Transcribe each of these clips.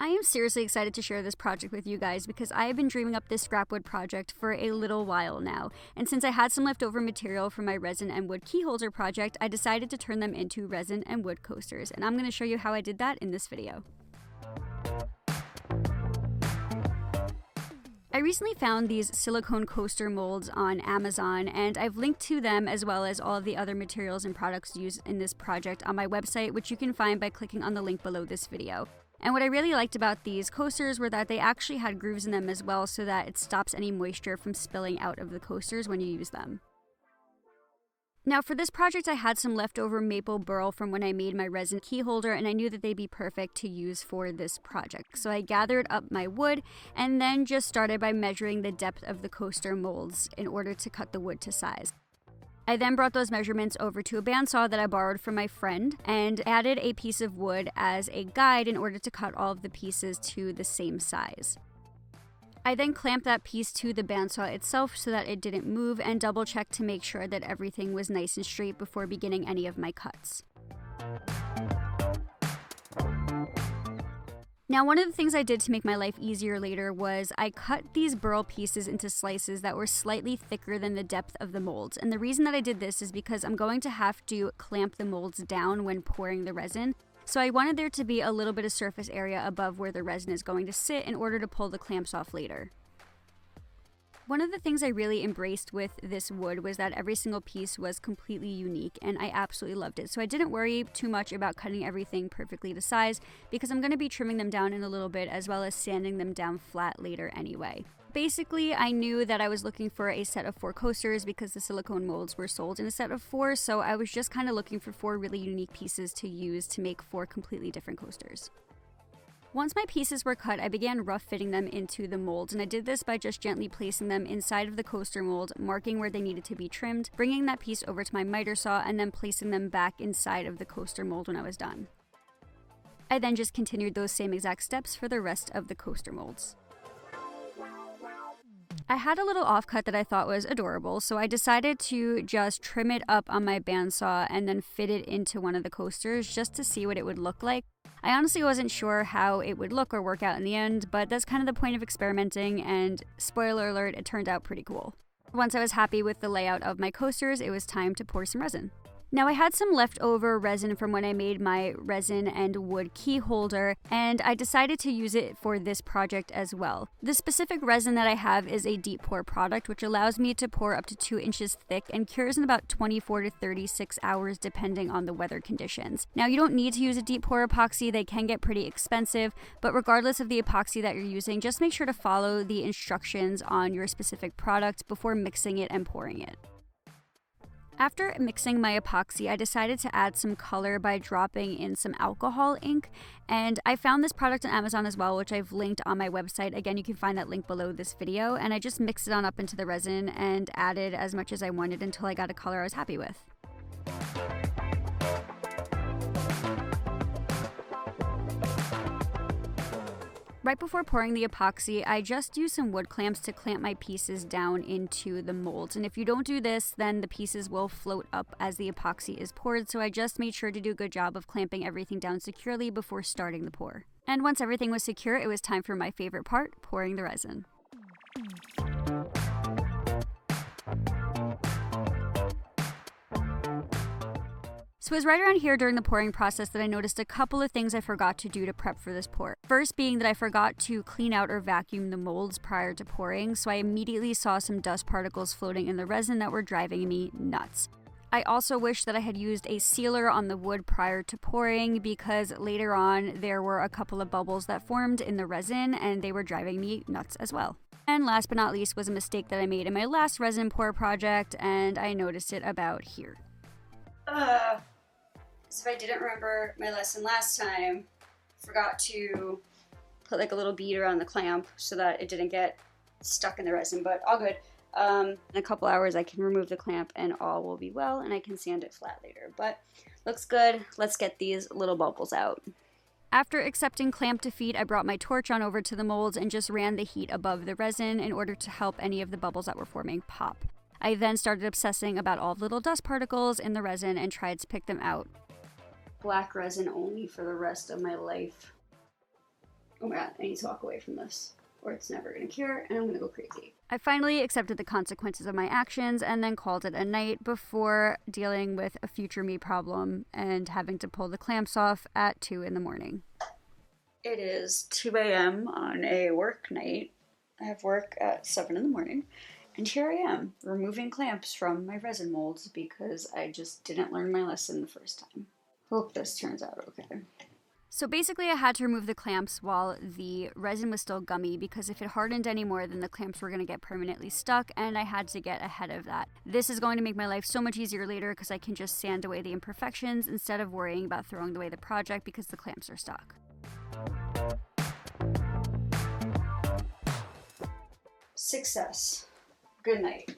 I am seriously excited to share this project with you guys because I have been dreaming up this scrap wood project for a little while now, and since I had some leftover material from my resin and wood key holder project, I decided to turn them into resin and wood coasters, and I'm going to show you how I did that in this video. I recently found these silicone coaster molds on Amazon, and I've linked to them as well as all of the other materials and products used in this project on my website, which you can find by clicking on the link below this video. And what I really liked about these coasters were that they actually had grooves in them as well, so that it stops any moisture from spilling out of the coasters when you use them. Now for this project, I had some leftover maple burl from when I made my resin key holder, and I knew that they'd be perfect to use for this project. So I gathered up my wood and then just started by measuring the depth of the coaster molds in order to cut the wood to size. I then brought those measurements over to a bandsaw that I borrowed from my friend and added a piece of wood as a guide in order to cut all of the pieces to the same size. I then clamped that piece to the bandsaw itself so that it didn't move, and double checked to make sure that everything was nice and straight before beginning any of my cuts. Now, one of the things I did to make my life easier later was I cut these burl pieces into slices that were slightly thicker than the depth of the molds. And the reason that I did this is because I'm going to have to clamp the molds down when pouring the resin. So I wanted there to be a little bit of surface area above where the resin is going to sit in order to pull the clamps off later. One of the things I really embraced with this wood was that every single piece was completely unique, and I absolutely loved it. So I didn't worry too much about cutting everything perfectly to size because I'm going to be trimming them down in a little bit as well as sanding them down flat later anyway. Basically, I knew that I was looking for a set of 4 coasters because the silicone molds were sold in a set of 4, so I was just kind of looking for 4 really unique pieces to use to make 4 completely different coasters. Once my pieces were cut, I began rough fitting them into the molds, and I did this by just gently placing them inside of the coaster mold, marking where they needed to be trimmed, bringing that piece over to my miter saw, and then placing them back inside of the coaster mold when I was done. I then just continued those same exact steps for the rest of the coaster molds. I had a little offcut that I thought was adorable, so I decided to just trim it up on my bandsaw and then fit it into one of the coasters just to see what it would look like. I honestly wasn't sure how it would look or work out in the end, but that's kind of the point of experimenting, and spoiler alert, it turned out pretty cool. Once I was happy with the layout of my coasters, it was time to pour some resin. Now I had some leftover resin from when I made my resin and wood key holder, and I decided to use it for this project as well. The specific resin that I have is a deep pour product, which allows me to pour up to 2 inches thick and cures in about 24 to 36 hours depending on the weather conditions. Now you don't need to use a deep pour epoxy, they can get pretty expensive, but regardless of the epoxy that you're using, just make sure to follow the instructions on your specific product before mixing it and pouring it. After mixing my epoxy, I decided to add some color by dropping in some alcohol ink, and I found this product on Amazon as well, which I've linked on my website. Again, you can find that link below this video, and I just mixed it on up into the resin and added as much as I wanted until I got a color I was happy with. Right before pouring the epoxy, I just used some wood clamps to clamp my pieces down into the molds. And if you don't do this, then the pieces will float up as the epoxy is poured. So I just made sure to do a good job of clamping everything down securely before starting the pour. And once everything was secure, it was time for my favorite part, pouring the resin. So it was right around here during the pouring process that I noticed a couple of things I forgot to do to prep for this pour. First being that I forgot to clean out or vacuum the molds prior to pouring, so I immediately saw some dust particles floating in the resin that were driving me nuts. I also wish that I had used a sealer on the wood prior to pouring because later on there were a couple of bubbles that formed in the resin and they were driving me nuts as well. And last but not least was a mistake that I made in my last resin pour project, and I noticed it about here. So if I didn't remember my lesson last time, forgot to put like a little bead around the clamp so that it didn't get stuck in the resin, but all good. In a couple hours I can remove the clamp and all will be well, and I can sand it flat later. But looks good. Let's get these little bubbles out. After accepting clamp defeat, I brought my torch on over to the molds and just ran the heat above the resin in order to help any of the bubbles that were forming pop. I then started obsessing about all the little dust particles in the resin and tried to pick them out. Black resin only for the rest of my life. oh my god, I need to walk away from this, or it's never going to cure, and I'm going to go crazy. I finally accepted the consequences of my actions and then called it a night before dealing with a future me problem and having to pull the clamps off at 2 in the morning. It is 2 a.m. on a work night. I have work at 7 in the morning. And here I am, removing clamps from my resin molds because I just didn't learn my lesson the first time. Hope this turns out okay. So basically I had to remove the clamps while the resin was still gummy because if it hardened anymore then the clamps were going to get permanently stuck and I had to get ahead of that. This is going to make my life so much easier later because I can just sand away the imperfections instead of worrying about throwing away the project because the clamps are stuck. Success. Good night.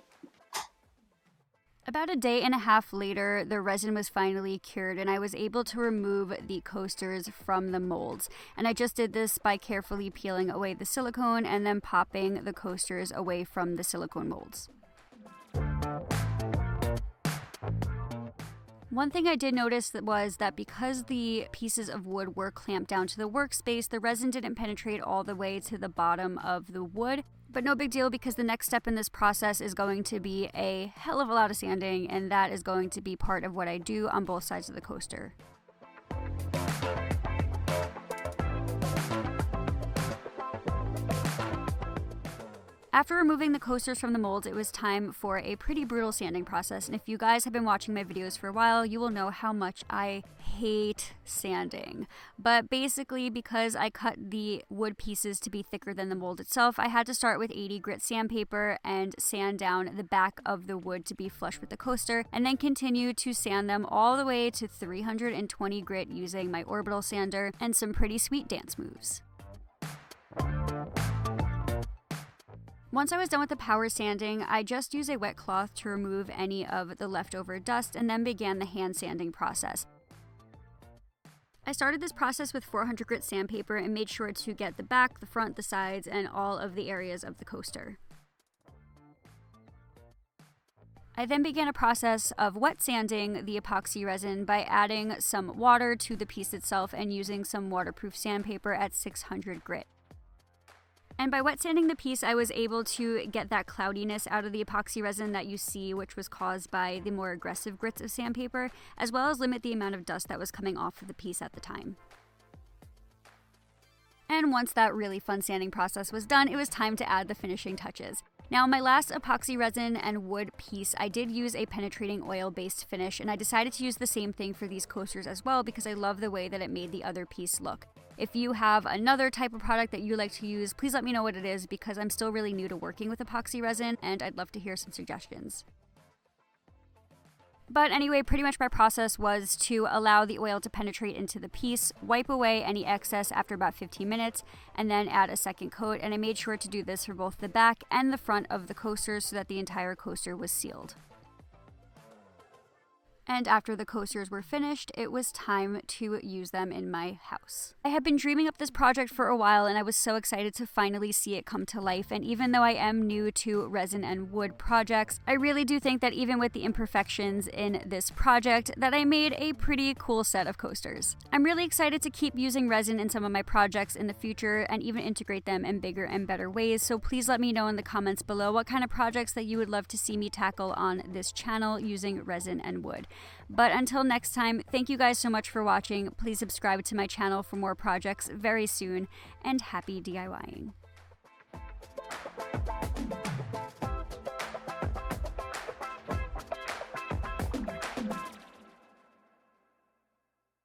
About a day and a half later, the resin was finally cured and I was able to remove the coasters from the molds. And I just did this by carefully peeling away the silicone and then popping the coasters away from the silicone molds. One thing I did notice was that because the pieces of wood were clamped down to the workspace, the resin didn't penetrate all the way to the bottom of the wood. But no big deal because the next step in this process is going to be a hell of a lot of sanding, and that is going to be part of what I do on both sides of the coaster. After removing the coasters from the molds, it was time for a pretty brutal sanding process. And if you guys have been watching my videos for a while, you will know how much I hate sanding. But basically, because I cut the wood pieces to be thicker than the mold itself, I had to start with 80 grit sandpaper and sand down the back of the wood to be flush with the coaster, and then continue to sand them all the way to 320 grit using my orbital sander and some pretty sweet dance moves. Once I was done with the power sanding, I just used a wet cloth to remove any of the leftover dust and then began the hand sanding process. I started this process with 400 grit sandpaper and made sure to get the back, the front, the sides, and all of the areas of the coaster. I then began a process of wet sanding the epoxy resin by adding some water to the piece itself and using some waterproof sandpaper at 600 grit. And by wet sanding the piece, I was able to get that cloudiness out of the epoxy resin that you see, which was caused by the more aggressive grits of sandpaper, as well as limit the amount of dust that was coming off of the piece at the time. And once that really fun sanding process was done, it was time to add the finishing touches. Now, my last epoxy resin and wood piece, I did use a penetrating oil-based finish, and I decided to use the same thing for these coasters as well because I love the way that it made the other piece look. If you have another type of product that you like to use, please let me know what it is because I'm still really new to working with epoxy resin and I'd love to hear some suggestions. But anyway, pretty much my process was to allow the oil to penetrate into the piece, wipe away any excess after about 15 minutes, and then add a second coat. And I made sure to do this for both the back and the front of the coaster so that the entire coaster was sealed. And after the coasters were finished, it was time to use them in my house. I had been dreaming up this project for a while and I was so excited to finally see it come to life. And even though I am new to resin and wood projects, I really do think that even with the imperfections in this project, that I made a pretty cool set of coasters. I'm really excited to keep using resin in some of my projects in the future and even integrate them in bigger and better ways. So please let me know in the comments below what kind of projects that you would love to see me tackle on this channel using resin and wood. But until next time, thank you guys so much for watching. Please subscribe to my channel for more projects very soon, and happy DIYing.